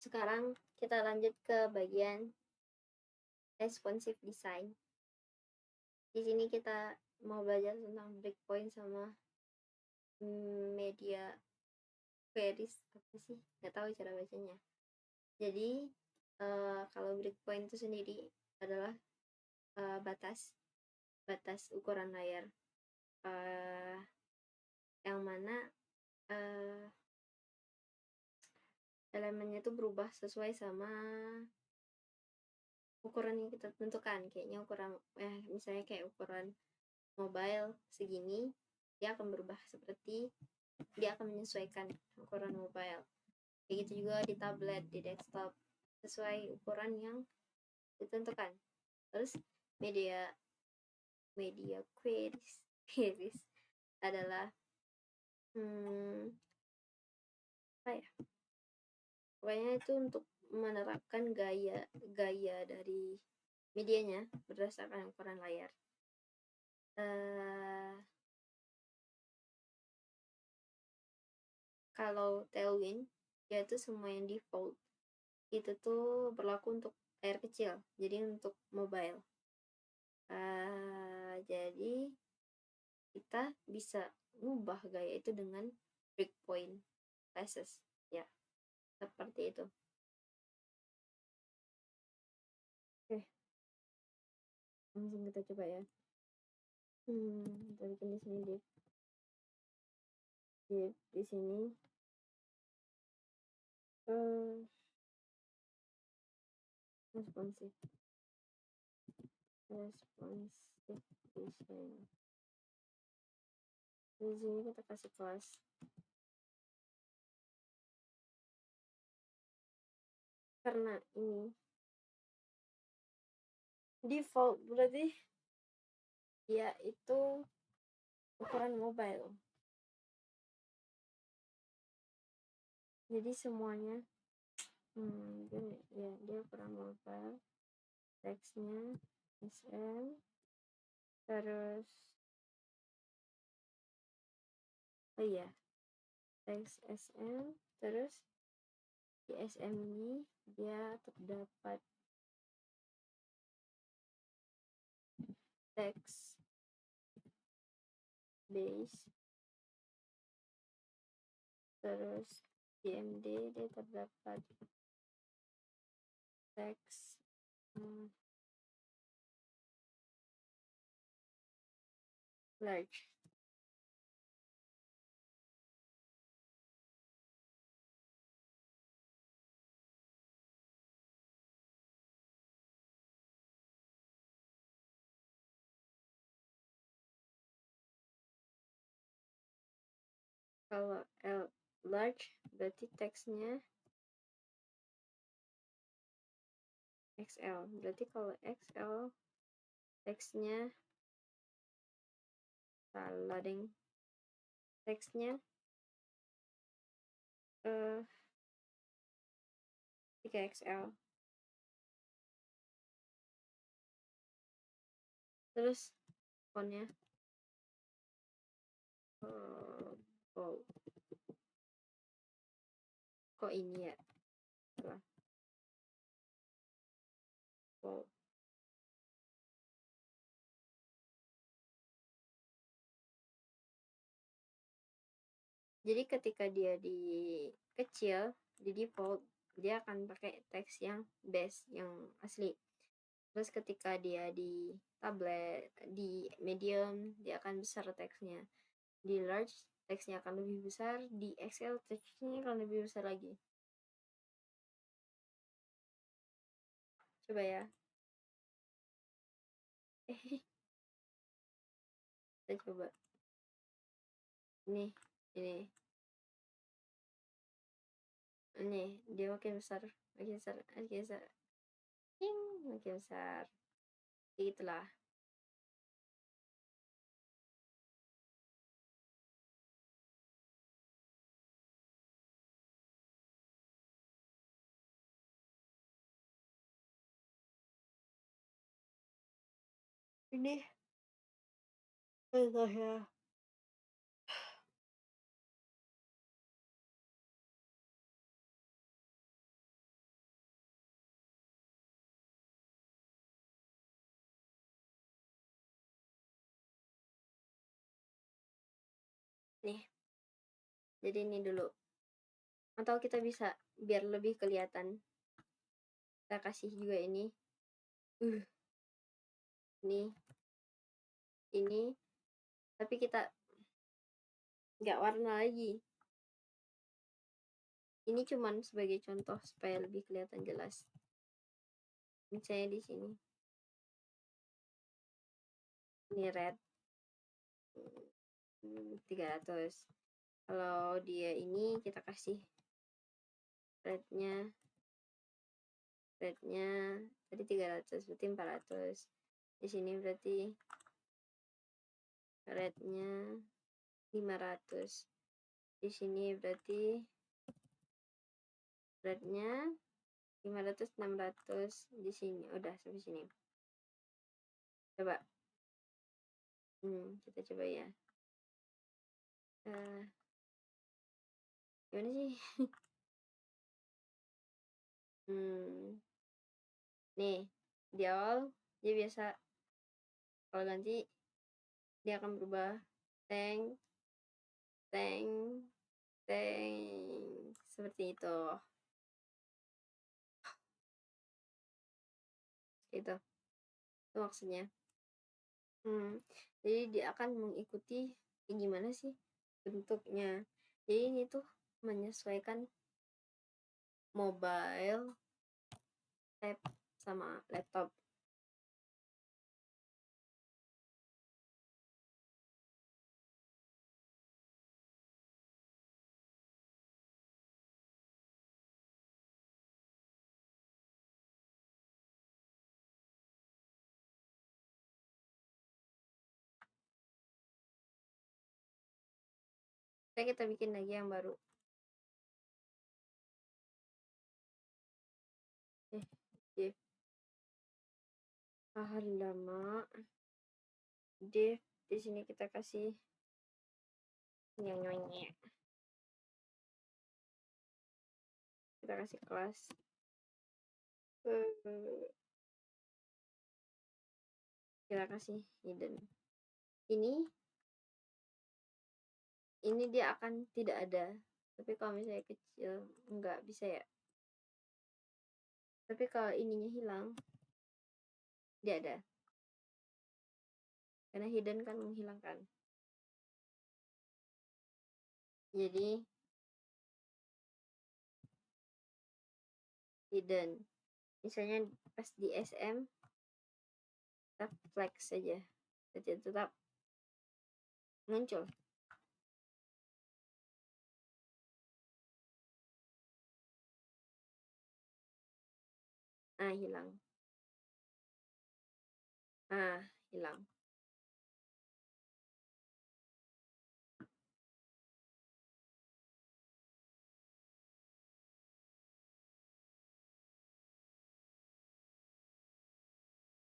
Sekarang kita lanjut ke bagian responsive design. Di sini kita mau belajar tentang breakpoint sama media queries. Apa sih? Nggak tahu cara bacanya. Jadi kalau breakpoint itu sendiri adalah batas ukuran layar yang mana elemennya itu berubah sesuai sama ukuran yang kita tentukan. Kayaknya ukuran misalnya kayak ukuran mobile segini, dia akan berubah seperti dia akan menyesuaikan ukuran mobile. Kayak gitu juga di tablet, di desktop, sesuai ukuran yang ditentukan. Terus media queries adalah apa ya, pokoknya itu untuk menerapkan gaya dari medianya berdasarkan ukuran layar. Kalau Tailwind, yaitu semua yang default itu tuh berlaku untuk layar kecil, jadi untuk mobile. Jadi kita bisa ngubah gaya itu dengan breakpoint classes, ya seperti itu. Oke, langsung kita coba ya. Kita bikin di sini di sini responsive design. Di sini kita kasih kelas karena ini default, berarti dia itu ukuran mobile. Jadi semuanya dia ukuran mobile. Teksnya SM, terus teks SM, terus di SM ini dia terdapat teks base, terus di MD dia terdapat teks large. Kalau large berarti teksnya XL. Berarti kalau XL teksnya salah deng. Teksnya 3XL. Terus fontnya kok ini ya salah. Jadi ketika dia di kecil, di default, dia akan pakai teks yang base, yang asli. Terus ketika dia di tablet, di medium, dia akan besar teksnya. Di large, teksnya akan lebih besar. Di XL, teksnya akan lebih besar lagi. Coba ya. Kita coba. Ini. Dia makin besar. Makin besar. Makin besar. Itulah. Ini enggak ya. nih. Jadi ini dulu. Atau kita bisa biar lebih kelihatan, kita kasih juga ini. Ini, tapi kita nggak warna lagi. Ini cuman sebagai contoh supaya lebih kelihatan jelas. Misalnya di sini. Ini red. 300. Kalau dia ini kita kasih rednya tadi 300, berarti 400. Di sini berarti rednya 500. Di sini berarti rednya 500, 600. Di sini udah sampai sini. Coba kita coba ya. Gimana sih? Nih, di awal dia biasa, kalau ganti dia akan berubah tank seperti itu. Itu maksudnya. Jadi dia akan mengikuti gimana sih bentuknya. Jadi ini tuh menyesuaikan mobile, tab, sama laptop. Kita bikin lagi yang baru. Div lama div di sini kita kasih nyanyi, kita kasih kelas, kita kasih hidden. Ini dia akan tidak ada, tapi kalau misalnya kecil nggak bisa ya. Tapi kalau ininya hilang, dia ada, karena hidden kan menghilangkan. Jadi hidden, misalnya pas di SM kita flex saja, jadi tetap muncul. Hilang. Hilang.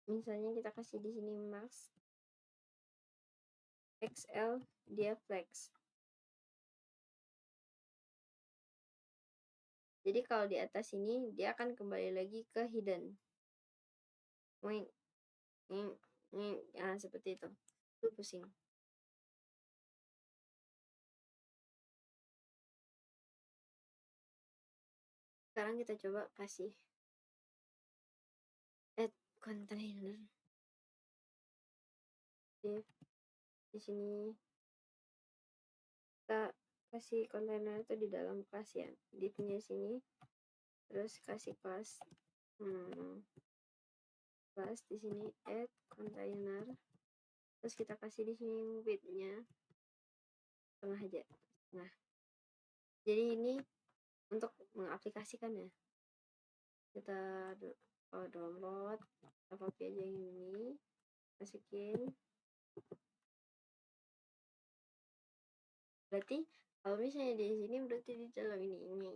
Misalnya kita kasih di sini max XL, dia flex. Jadi kalau di atas ini dia akan kembali lagi ke hidden. Seperti itu. Itu pusing. Sekarang kita coba kasih add container. Di sini kita kasih container itu di dalam kelas ya, di sini, terus kasih kelas kelas di sini add container, terus kita kasih di sini width-nya setengah aja. Nah, jadi ini untuk mengaplikasikan ya, kita download, kita copy aja yang ini, masukin. Berarti kalau misalnya di sini berarti di dalam ini.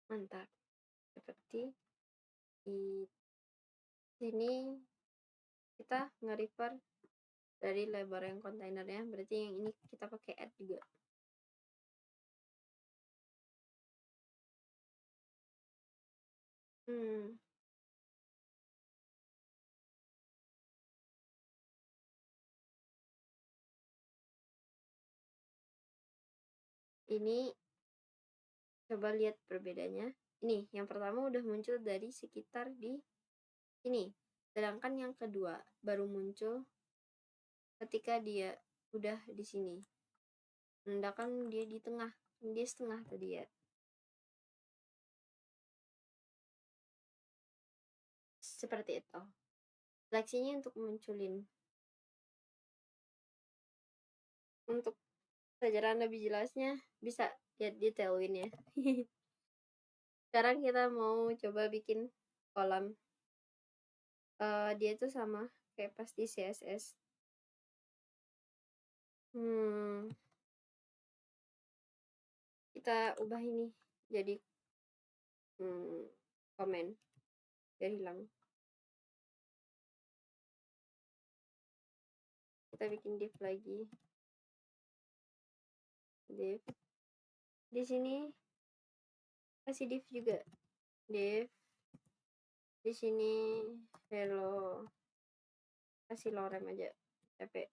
Mantap. Seperti di sini kita nge-refer dari lebar yang kontainernya, berarti yang ini kita pakai add juga. Ini coba lihat perbedaannya. Ini yang pertama udah muncul dari sekitar di sini, sedangkan yang kedua baru muncul ketika dia udah di sini. Sedangkan dia di tengah, dia setengah tadi ya. Seperti itu. Seleksinya untuk munculin. Untuk pelajaran lebih jelasnya bisa lihat di Tailwind ya. Sekarang kita mau coba bikin kolam. Dia tuh sama kayak pas di CSS. Kita ubah ini jadi komen biar hilang. Kita bikin div lagi. Div. Di sini kasih div juga. Div. Di sini hello. Kasih lorem aja. Capek.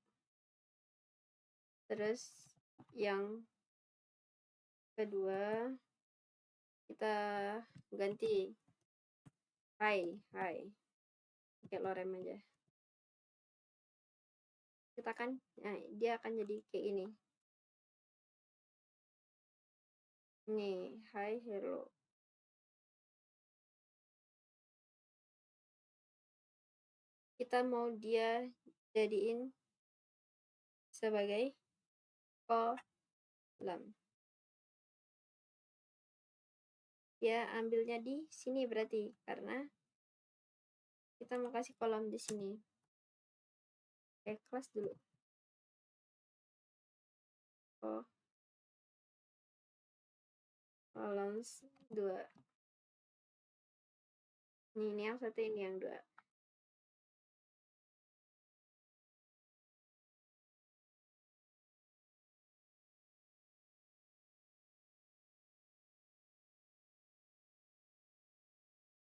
Terus yang kedua kita ganti hi pakai lorem aja. Kita kan dia akan jadi kayak ini. Nih, hi hello. Kita mau dia jadiin sebagai kolam. Ya, ambilnya di sini berarti karena kita mau kasih kolam di sini. Kelas dulu. Columns 2. Ini yang satu, ini yang 2.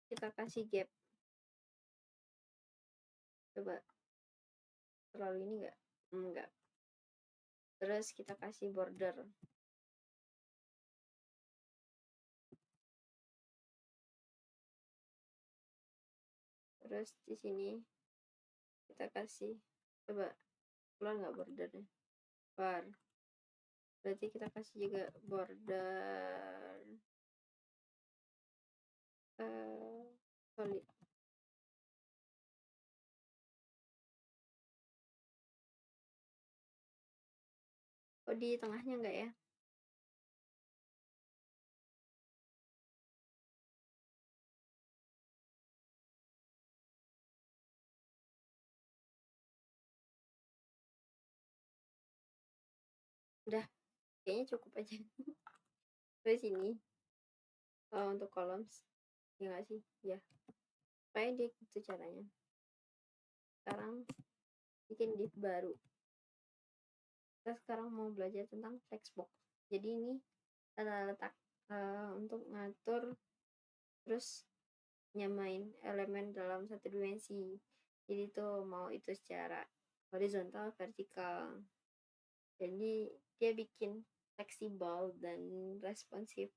Kita kasih gap. Coba. Terlalu ini enggak? Enggak. Terus kita kasih border. Terus di sini kita kasih, coba keluar nggak bordernya? Keluar. Berarti kita kasih juga border solid. Oh, di tengahnya enggak ya? Udah, kayaknya cukup aja. Terus ini untuk columns, ya nggak sih? Ya, kayak dia gitu caranya. Sekarang bikin div baru. Kita sekarang mau belajar tentang flexbox. Jadi ini letak untuk ngatur terus nyamain elemen dalam satu dimensi. Jadi tuh mau itu secara horizontal, vertikal. Jadi dia bikin fleksibel dan responsif.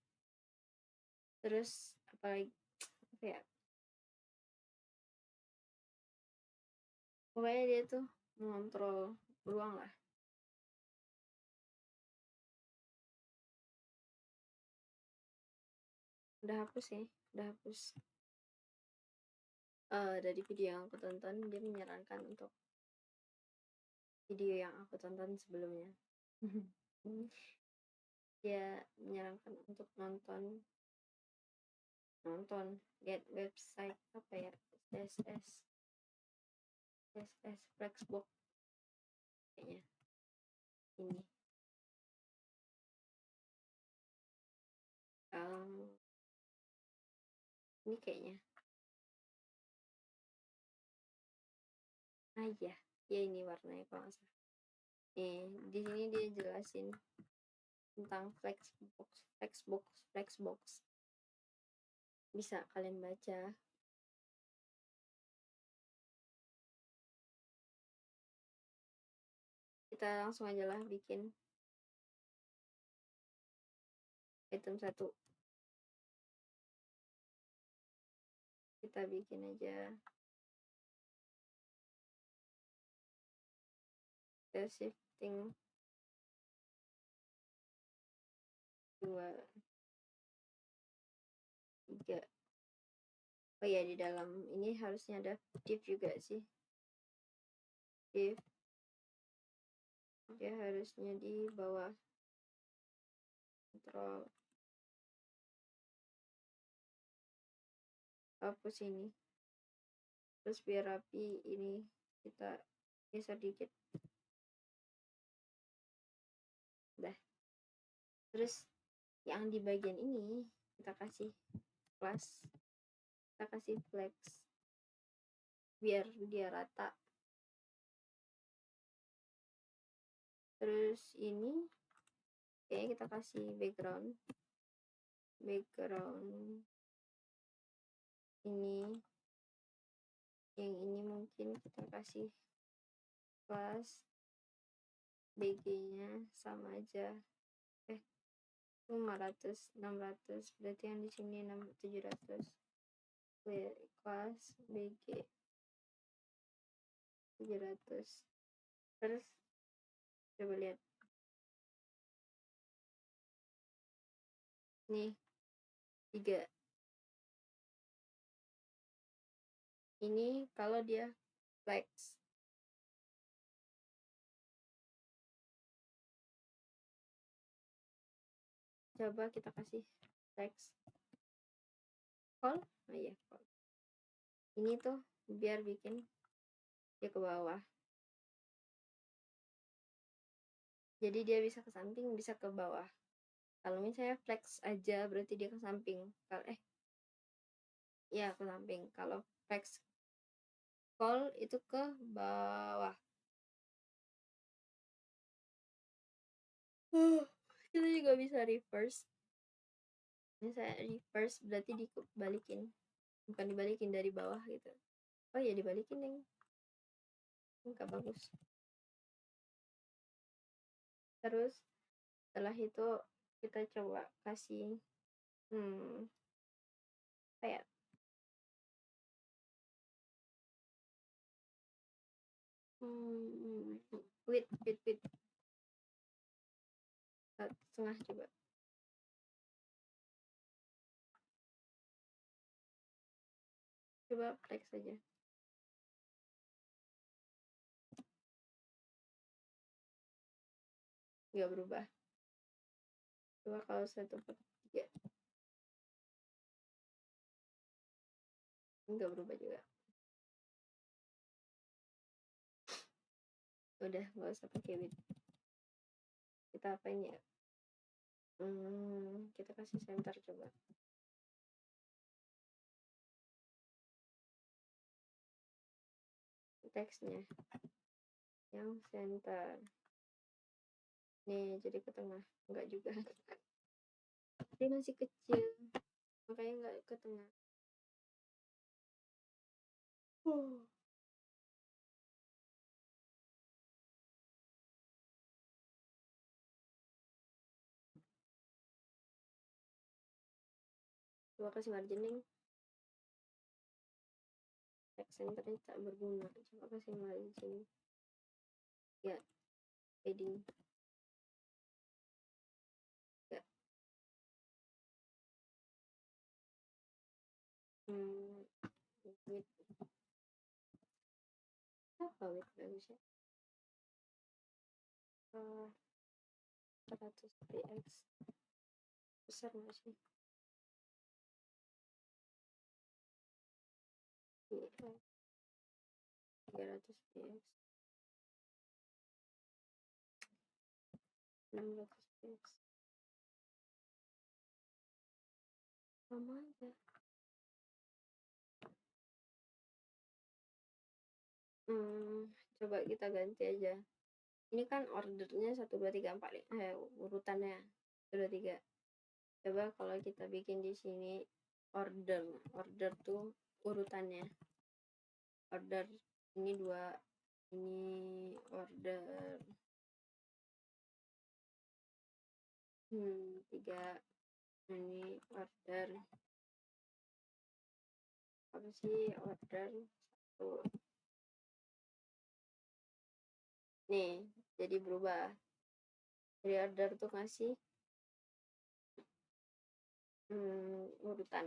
Terus apalagi apa ya? Pokoknya dia tuh mengontrol ruang lah. Udah hapus ya, udah hapus. Dari video yang aku tonton, dia menyarankan untuk video yang aku tonton sebelumnya. Dia menyarankan untuk nonton lihat website apa ya, CSS Flexbox kayaknya ini. Ini kayaknya. Iya, ya ini warnanya kalau nggak salah. Di sini dia jelasin tentang Flexbox. Bisa kalian baca. Kita langsung aja lah bikin item 1. Kita bikin aja shifting 2 3. Oh ya, di dalam ini harusnya ada div juga sih. Div dia harusnya di bawah kontrol, hapus ini. Terus biar rapi ini kita geser dikit. Dah. Terus yang di bagian ini kita kasih plus, kita kasih flex biar dia rata. Terus ini kayaknya kita kasih background ini, yang ini mungkin kita kasih plus BG nya sama aja, 500 600, berarti yang di sini 700. Kelas BG 700. Terus coba lihat nih 3. Ini kalau dia flex, coba kita kasih flex call. Oh iya, call. Ini tuh biar bikin dia ke bawah, jadi dia bisa ke samping bisa ke bawah. Kalau misalnya flex aja berarti dia ke samping. Kalau ya ke samping. Kalau flex call itu ke bawah. Kita juga bisa reverse. Misalnya reverse berarti dibalikin, bukan dibalikin dari bawah gitu. Oh ya, dibalikin yang nggak bagus. Terus setelah itu kita coba kasih apa ya, width 1,5 coba flex aja. Nggak berubah. Coba kalau 1/3 nggak berubah juga. Udah, nggak usah pakai width. Kita apain ya, kita kasih center coba. Teksnya yang center nih, jadi ke tengah. Enggak juga, dia masih kecil makanya nggak ke tengah. Coba kasih margining. Text centernya tak berguna. Coba kasih margin ya, padding ya. Width apa width bagusnya? 100 px besar nggak sih? Iya, 300 px 600 px sama aja. Coba kita ganti aja. Ini kan ordernya 1 2 3 4 urutannya 1 2 3. Coba kalau kita bikin di sini order. Order tuh urutannya. Order ini 2, ini order 3, ini order apa sih, order 1. Nih, jadi berubah. Dari order tuh ngasih urutan.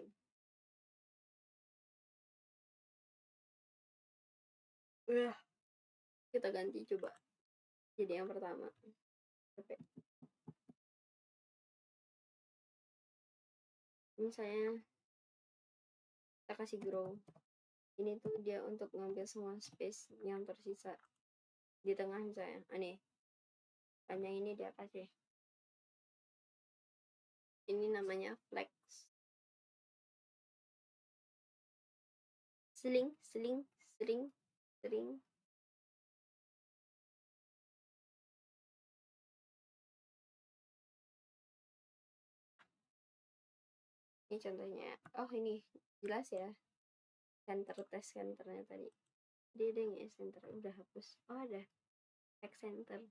Kita ganti coba. Jadi yang pertama. Oke. Misalnya kita kasih grow. Ini tuh dia untuk ngambil semua space yang tersisa di tengah misalnya. Nih. Panjang ini dia kasih. Ini namanya flex. Sling. Ini contohnya. Oh ini jelas ya. Center test centernya tadi. Dia ada nggak center? Udah hapus. Oh ada. Text center.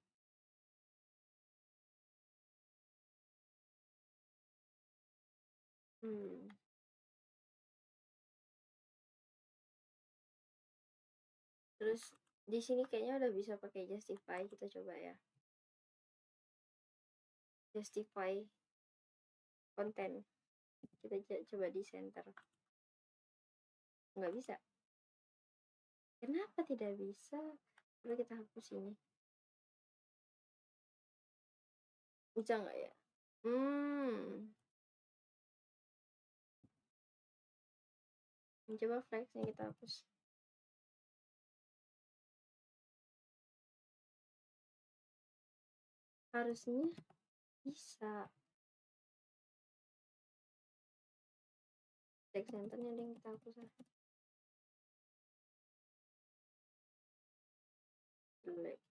Terus di sini kayaknya udah bisa pakai justify. Kita coba ya. Justify konten. Kita coba di center. Nggak bisa. Kenapa tidak bisa? Coba kita hapus ini. Bisa nggak ya? Coba flexnya kita hapus. Harusnya bisa. Text centernya ada yang kita hapus lah. Jelek.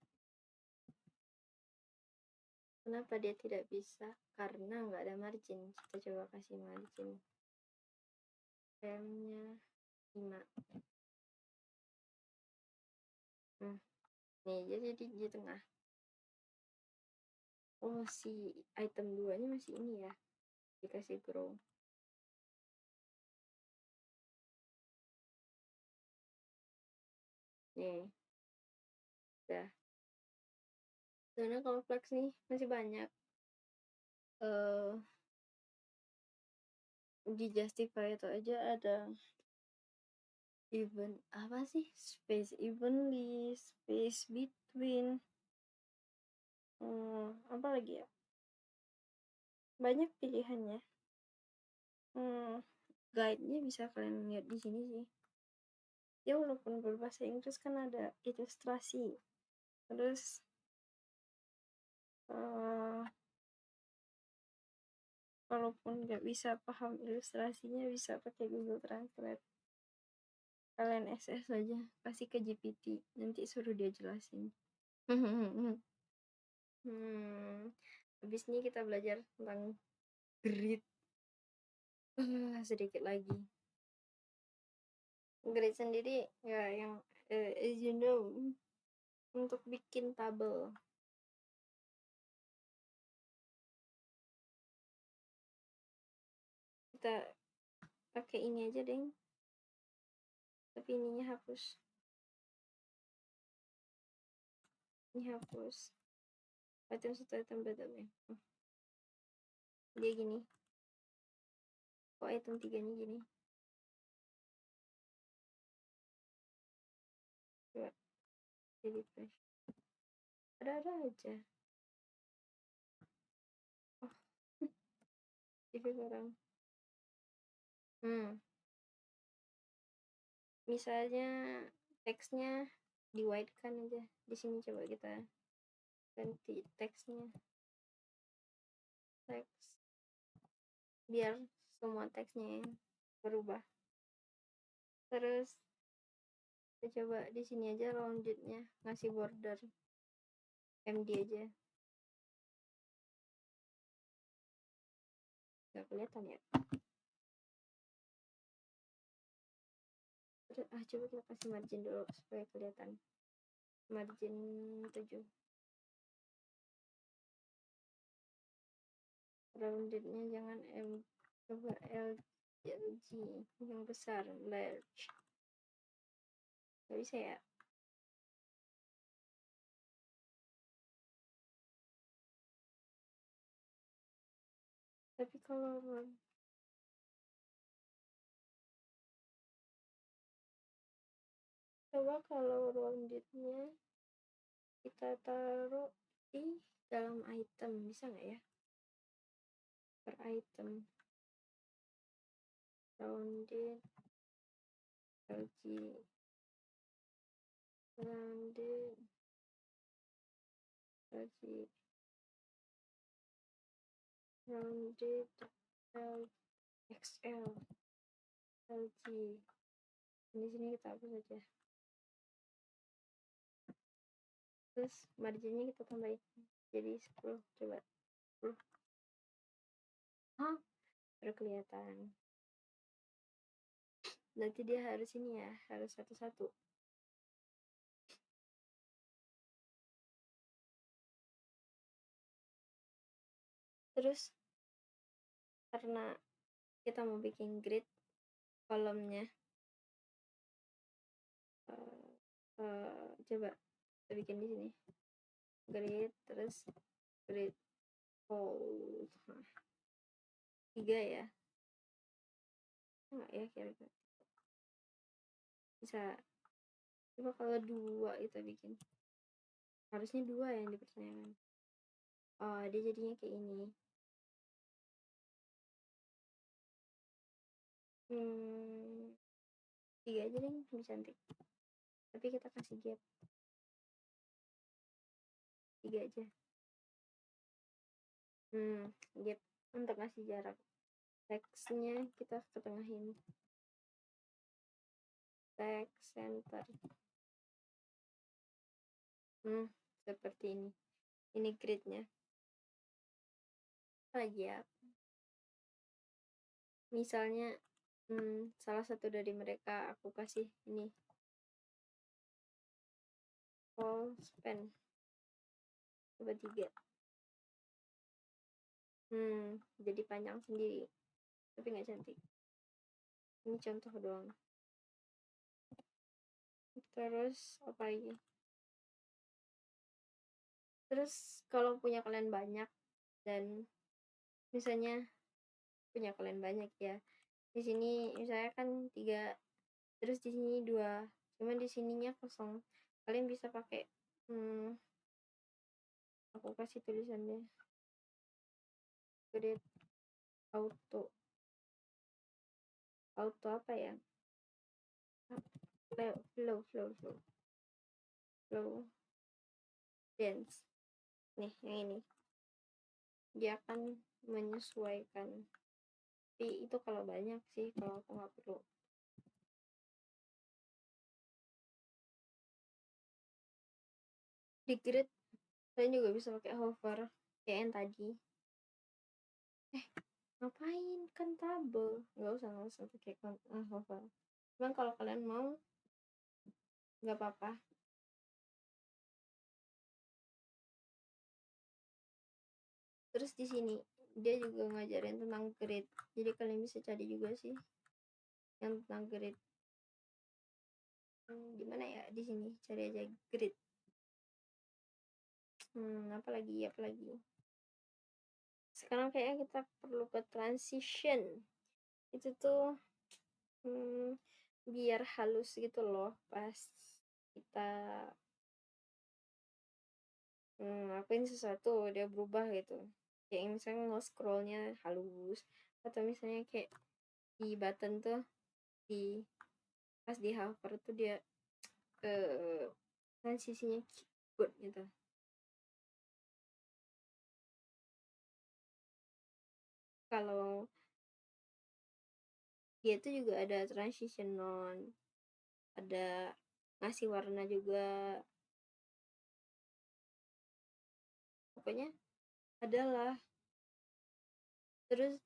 Kenapa dia tidak bisa? Karena nggak ada margin. Kita coba kasih margin. Frame-nya 5. Nih, jadi di tengah. Oh, si item 2-nya masih ini ya. Dikasih grow. Nih. Udah. Karena kalau flex nih masih banyak. Di justify itu aja ada even apa sih, space evenly, space between, apa lagi ya, banyak pilihannya. Guide-nya bisa kalian lihat di sini sih. Ya walaupun berbahasa Inggris kan ada ilustrasi. Terus kalaupun nggak bisa paham ilustrasinya bisa pakai Google Translate. Kalian SS aja, kasih ke GPT, nanti suruh dia jelasin. Habis ini kita belajar tentang grid. Sedikit lagi. Grid sendiri ya yang as you know, untuk bikin tabel. Kita pakai ini aja deh. Tapi ininya hapus. Ini hapus. Item 1, item 2, item 3. Dia gini. Kok item 3-nya gini? Coba di refresh. Ada-ada aja. Oh. TV kurang. Misalnya teksnya di white kan aja. Di sini coba kita ganti teksnya. Teks. Biar semua teksnya yang berubah. Terus Kita coba di sini aja roundednya, ngasih border MD aja. Gak kelihatan ya. Terus, coba kita kasih margin dulu supaya kelihatan. Margin 7. Roundednya jangan M, coba LG yang besar, large. Gak bisa ya. Tapi kalau coba kalau roundednya kita taruh di dalam item, bisa nggak ya? Per item rounded LG rounded LG rounded XL LG. Di sini kita hapus saja. Terus marginnya kita tambahin jadi 10. Coba 10. Baru kelihatan. Nanti dia harus ini ya, harus satu-satu. Terus karena kita mau bikin grid kolomnya, coba kita bikin di sini grid, terus grid fold 3 ya. Enggak ya, kira-kira bisa. Coba kalau 2 kita bikin, harusnya 2 yang dipertanyakan. Dia jadinya kayak ini. 3 aja deh, lebih cantik. Tapi kita kasih gap 3 aja. Gap untuk kasih jarak. Teksnya kita ketengahin. Text center. Seperti ini. Ini gridnya. Lagi ya. Misalnya salah satu dari mereka aku kasih ini full span. Coba 3. Jadi panjang sendiri. Tapi nggak cantik. Ini contoh doang. Terus apa lagi? Terus kalau punya kalian banyak dan misalnya punya kalian banyak ya, di sini misalnya kan 3, terus di sini 2, cuman di sininya kosong, kalian bisa pakai aku kasih tulisannya grid auto apa ya, flow dance nih, yang ini dia akan menyesuaikan. Tapi itu kalau banyak sih, kalau aku nggak perlu. Di grid kalian juga bisa pakai hover kayak yang tadi. Ngapain, kan tabel, nggak usah pakai hover. Cuman kalau kalian mau nggak apa-apa. Terus di sini dia juga ngajarin tentang grid, jadi kalian bisa cari juga sih yang tentang grid. Gimana ya, di sini cari aja grid. Apalagi sekarang kayaknya kita perlu ke transition. Itu tuh biar halus gitu loh pas kita ngapain sesuatu dia berubah gitu. Kayak misalnya nge-scrollnya halus, atau misalnya kayak di button tuh di pas di hover tuh dia transisinya keyboard gitu. Kalau dia tuh juga ada transition none, ada ngasih warna juga, pokoknya adalah. Terus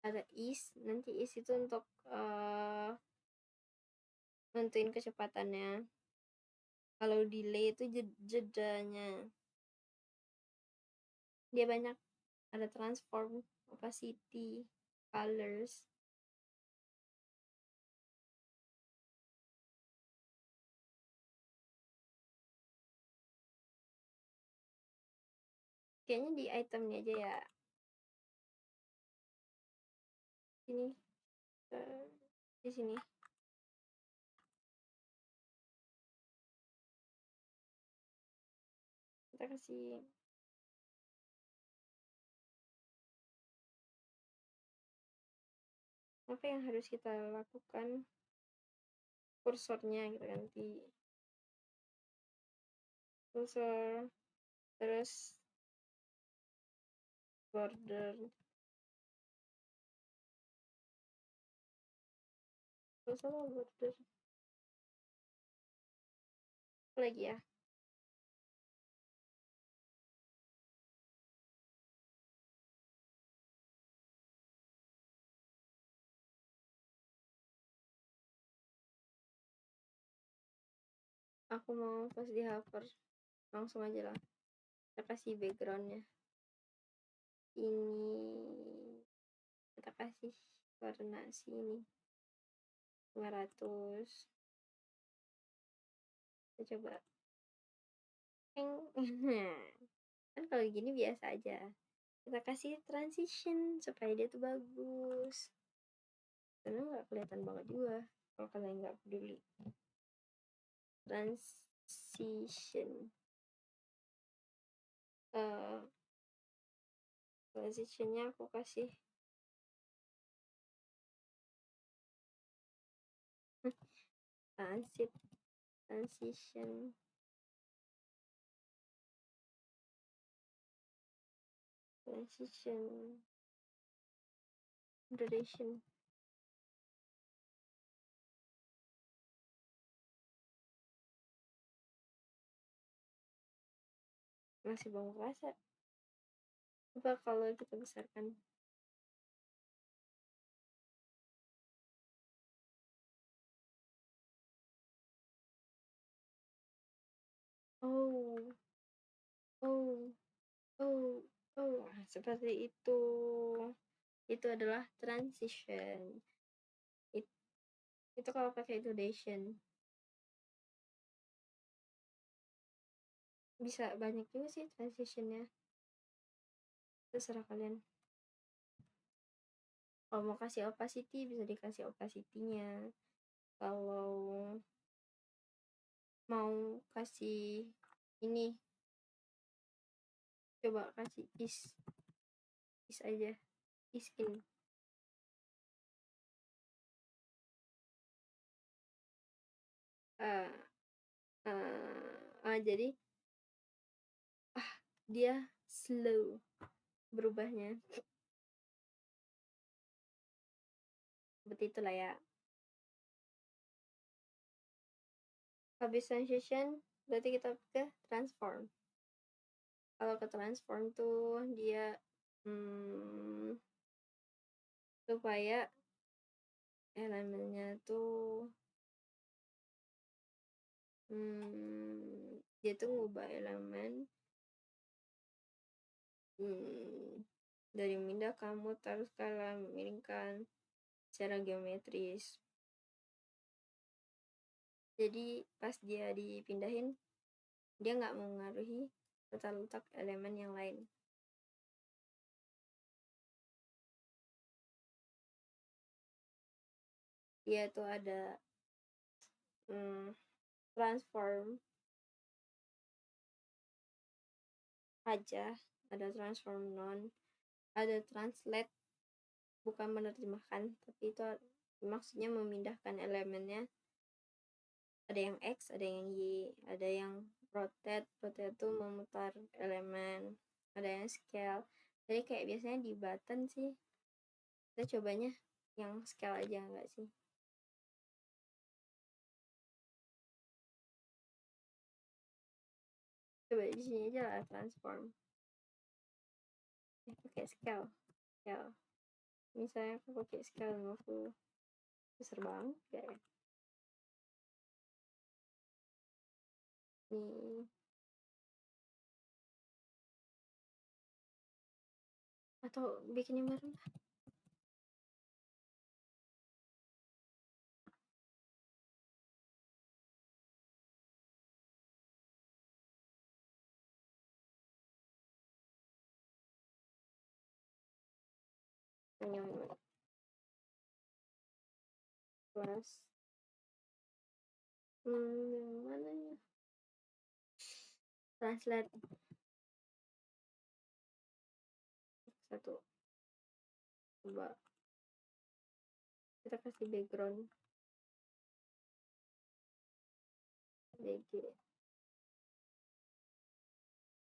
ada is, nanti is itu untuk nentuin kecepatannya. Kalau delay itu jedanya. Dia banyak, ada transform, opacity, colors. Kayaknya di itemnya aja ya. Ini di sini. Kita kasih apa yang harus kita lakukan, kursornya kita ganti kursor, terus border, kursor border apa lagi ya. Aku mau pas di hover langsung aja lah, kita kasih backgroundnya ini, kita kasih warna sini 500. Kita coba kan kalau gini biasa aja, kita kasih transition supaya dia tuh bagus, karena nggak kelihatan banget juga kalau kalian nggak peduli. Transition transitionnya aku kasih transit, transition, transition, duration. Masih belum kerasa. Coba kalau kita besarkan. Oh, oh, oh, oh, seperti itu. Itu adalah transition. Itu kalau pakai duration. Bisa banyak juga sih transitionnya. Terserah kalian. Kalau mau kasih opacity bisa dikasih opacity-nya. Kalau mau kasih ini, coba kasih is aja, is in. Jadi dia slow berubahnya, seperti itulah ya. Habis transition berarti kita ke transform. Kalau ke transform tuh dia supaya elemennya tuh dia tuh ngubah elemen dari memindahkan, mutar, skala, miringkan secara geometris. Jadi pas dia dipindahin, dia nggak mengaruhi tata letak elemen yang lain. Dia tuh ada transform aja, ada transform non, ada translate, bukan menerjemahkan, tapi itu maksudnya memindahkan elemennya. Ada yang X, ada yang Y, ada yang rotate tuh memutar elemen, ada yang scale. Jadi kayak biasanya di button sih, kita cobanya yang scale aja, enggak sih. Coba di sini aja lah, transform. Pakai scale. Misalnya aku pakai scale 50, besar banget kayak nih. Atau bikin yang baru lah. Yang plus yang mana ya, translate satu. Coba kita kasih background BG,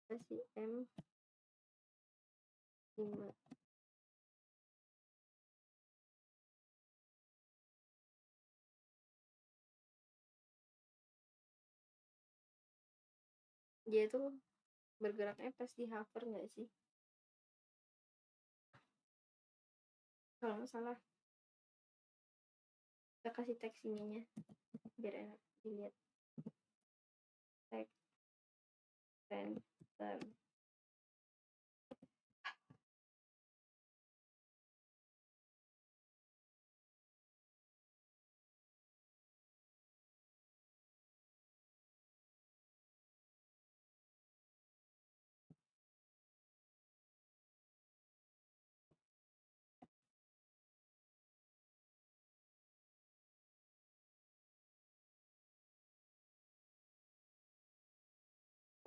kasih M5. Dia tuh bergeraknya pas di hover nggak sih? Kalau nggak salah kita kasih teks ininya biar enak dilihat. Teks center.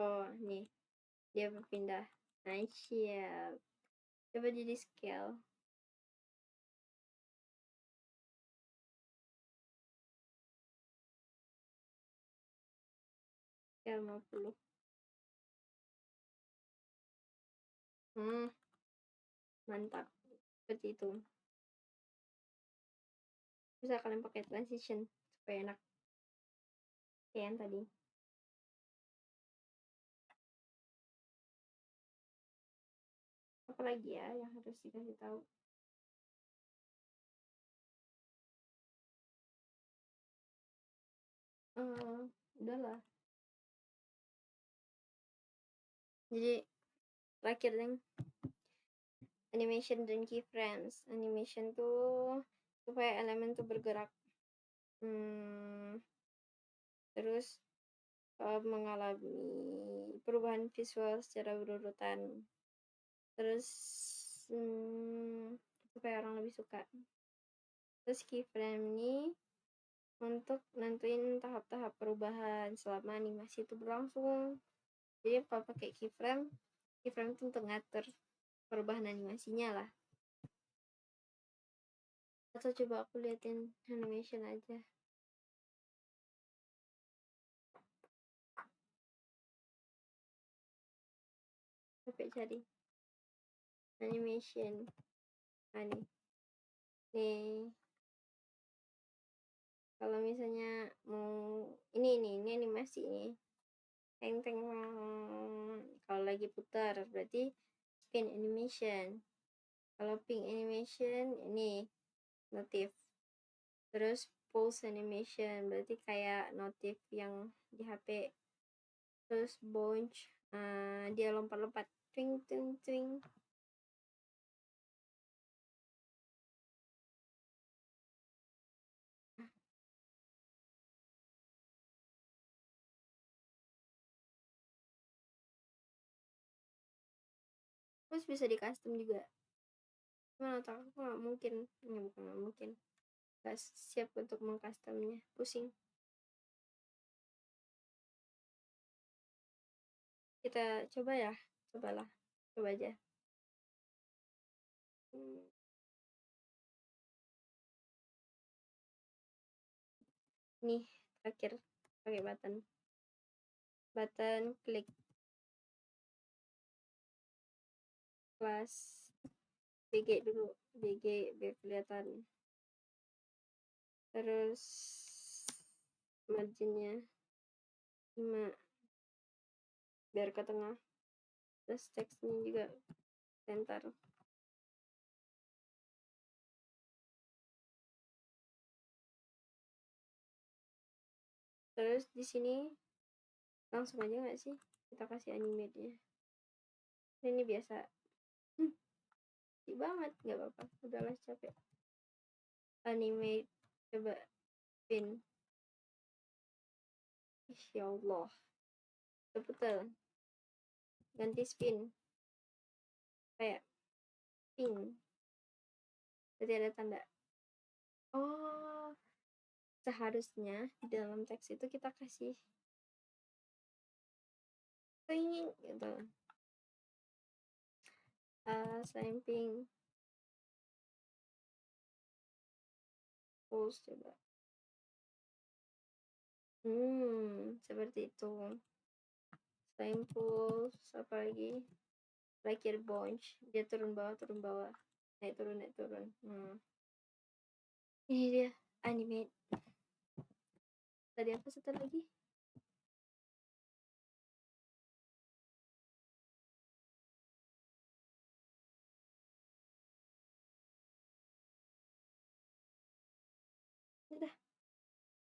Oh nih dia berpindah. Nah siap. Coba jadi scale. Scale 50. Mantap. Seperti itu. Bisa kalian pakai transition supaya enak kayak yang tadi. Apa lagi ya yang harus dikasih tahu? Udahlah. Jadi terakhir nih, animation dan keyframes. Animation tuh supaya elemen tuh bergerak. Terus mengalami perubahan visual secara berurutan. Terus supaya orang lebih suka. Terus keyframe ini untuk nentuin tahap-tahap perubahan selama animasi itu berlangsung. Jadi kalau pakai keyframe itu untuk ngatur perubahan animasinya lah. Atau coba aku liatin animation aja. Sampai cari animation. Nah nih kalau misalnya mau ini animasi nih teng kalau lagi putar berarti spin animation. Kalau ping animation ini notif. Terus pulse animation berarti kayak notif yang di HP. Terus bunch dia lompat-lompat twing twing twing. Terus bisa di custom juga. Cuman otak aku gak mungkin. Ya bukan gak mungkin. Gak siap untuk mengcustomnya. Pusing. Kita coba ya. Cobalah. Coba aja. Nih terakhir pakai button klik plus BG dulu, BG biar kelihatan. Terus marginnya 5. biar ke tengah, terus teksnya juga center. Terus di sini langsung aja nggak sih kita kasih animate-nya? Ini biasa. Banget, nggak apa-apa, udahlah capek. Animate, coba pin. Ya Allah, betul, ganti spin kayak ping, berarti ada tanda. Oh, seharusnya di dalam teks itu kita kasih ping gitu. Slamping pulse, coba. Seperti itu. Slime pulse, apa lagi? Like your bunch, dia turun bawah, naik turun. Ini dia animate. Tadi apa satu lagi?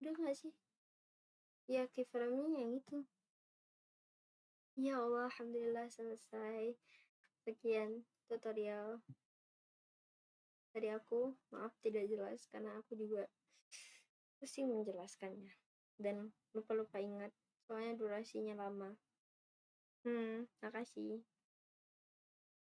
Udah nggak sih? Ya, keyframe-nya yang itu. Ya Allah, alhamdulillah selesai. Sekian tutorial dari aku. Maaf tidak jelas karena aku juga pusing menjelaskannya dan lupa-lupa ingat soalnya durasinya lama. Makasih.